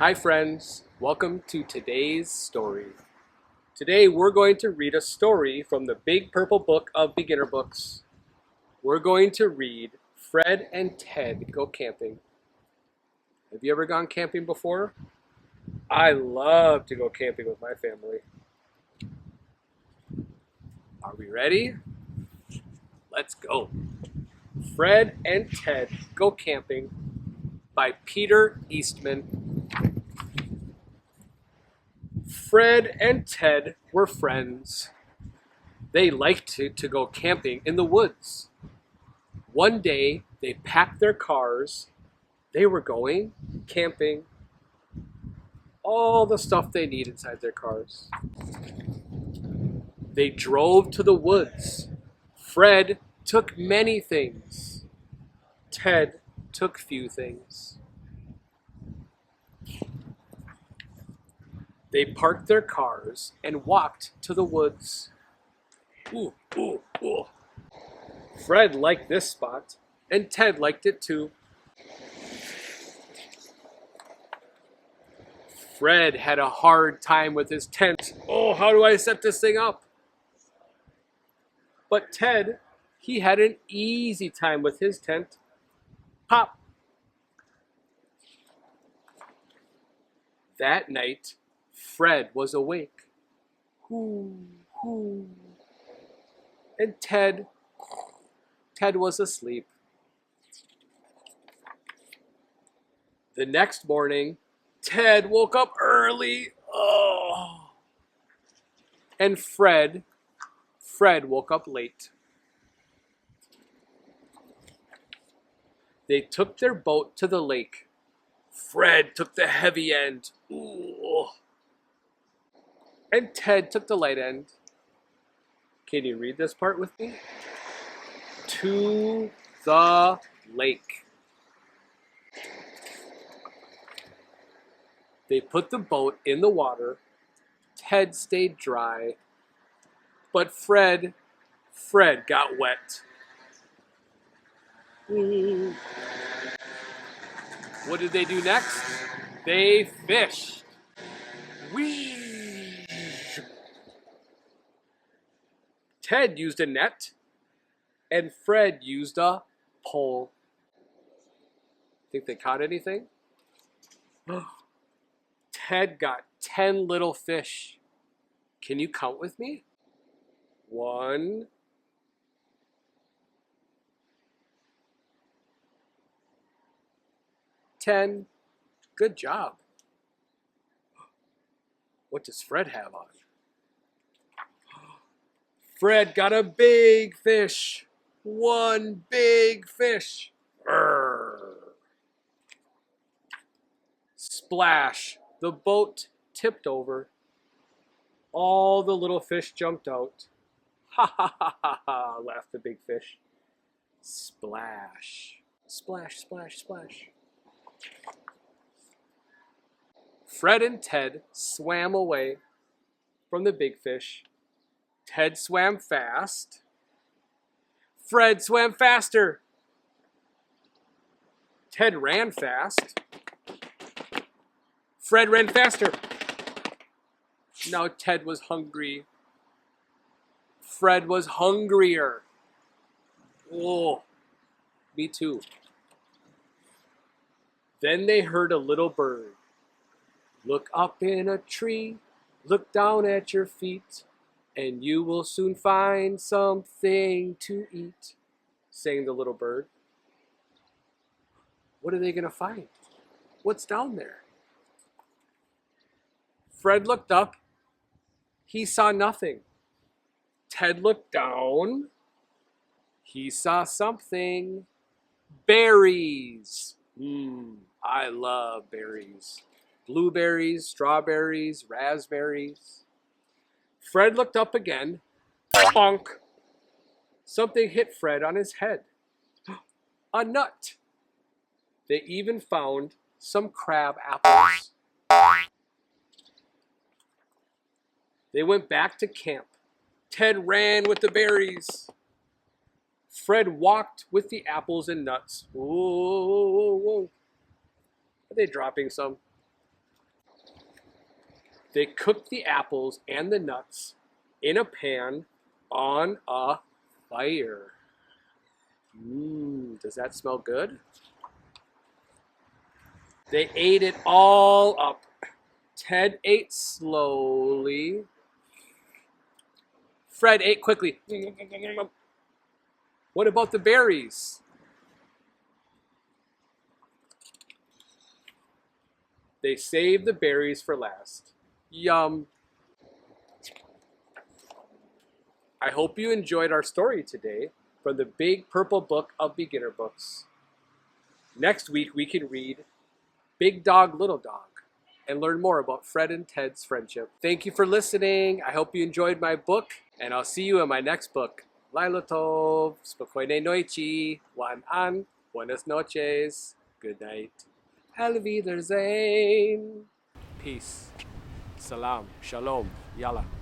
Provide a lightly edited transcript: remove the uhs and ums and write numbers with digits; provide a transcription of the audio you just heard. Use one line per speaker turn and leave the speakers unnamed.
Hi friends, welcome to today's story. Today we're going to read a story from the Big Purple Book of Beginner Books. We're going to read Fred and Ted Go Camping. Have you ever gone camping before? I love to go camping with my family. Are we ready? Let's go. Fred and Ted Go Camping by Peter Eastman. Fred and Ted were friends. They liked to go camping in the woods. One day, they packed their cars. They were going camping. All the stuff they need inside their cars. They drove to the woods. Fred took many things. Ted took few things. They parked their cars and walked to the woods. Ooh, ooh, ooh. Fred liked this spot, and Ted liked it too. Fred had a hard time with his tent. Oh, how do I set this thing up? But Ted, he had an easy time with his tent. Pop! That night, Fred was awake. Hoo, hoo. And Ted was asleep. The next morning, Ted woke up early. Oh. And Fred woke up late. They took their boat to the lake. Fred took the heavy end. Ooh. And Ted took the light end. Can you read this part with me? To the lake. They put the boat in the water. Ted stayed dry. But Fred got wet. What did they do next? They fished. Whee! Ted used a net, and Fred used a pole. Think they caught anything? Ted got 10 little fish. Can you count with me? 1, 10. Good job. What does Fred have on? Fred got a big fish. 1 big fish. Arr. Splash. The boat tipped over. All the little fish jumped out. Ha ha ha ha ha, laughed the big fish. Splash. Splash, splash, splash. Fred and Ted swam away from the big fish. Ted swam fast. Fred swam faster. Ted ran fast. Fred ran faster. Now Ted was hungry. Fred was hungrier. Oh, me too. Then they heard a little bird. Look up in a tree, look down at your feet, and you will soon find something to eat, sang the little bird. What are they going to find? What's down there? Fred looked up. He saw nothing. Ted looked down. He saw something. Berries. I love berries. Blueberries, strawberries, raspberries. Fred looked up again. Bonk. Something hit Fred on his head. A nut. They even found some crab apples. They went back to camp. Ted ran with the berries. Fred walked with the apples and nuts. Whoa, whoa, whoa, whoa. Are they dropping some? They cooked the apples and the nuts in a pan on a fire. Does that smell good? They ate it all up. Ted ate slowly. Fred ate quickly. What about the berries? They saved the berries for last. Yum. I hope you enjoyed our story today from the Big Purple Book of Beginner Books. Next week we can read Big Dog, Little Dog and learn more about Fred and Ted's friendship. Thank you for listening. I hope you enjoyed my book, and I'll see you in my next book. Laila Tov, spokojnej noci, an, buenas noches, good night. Al Wiedersehen. Peace. Salam. Shalom. Yalla.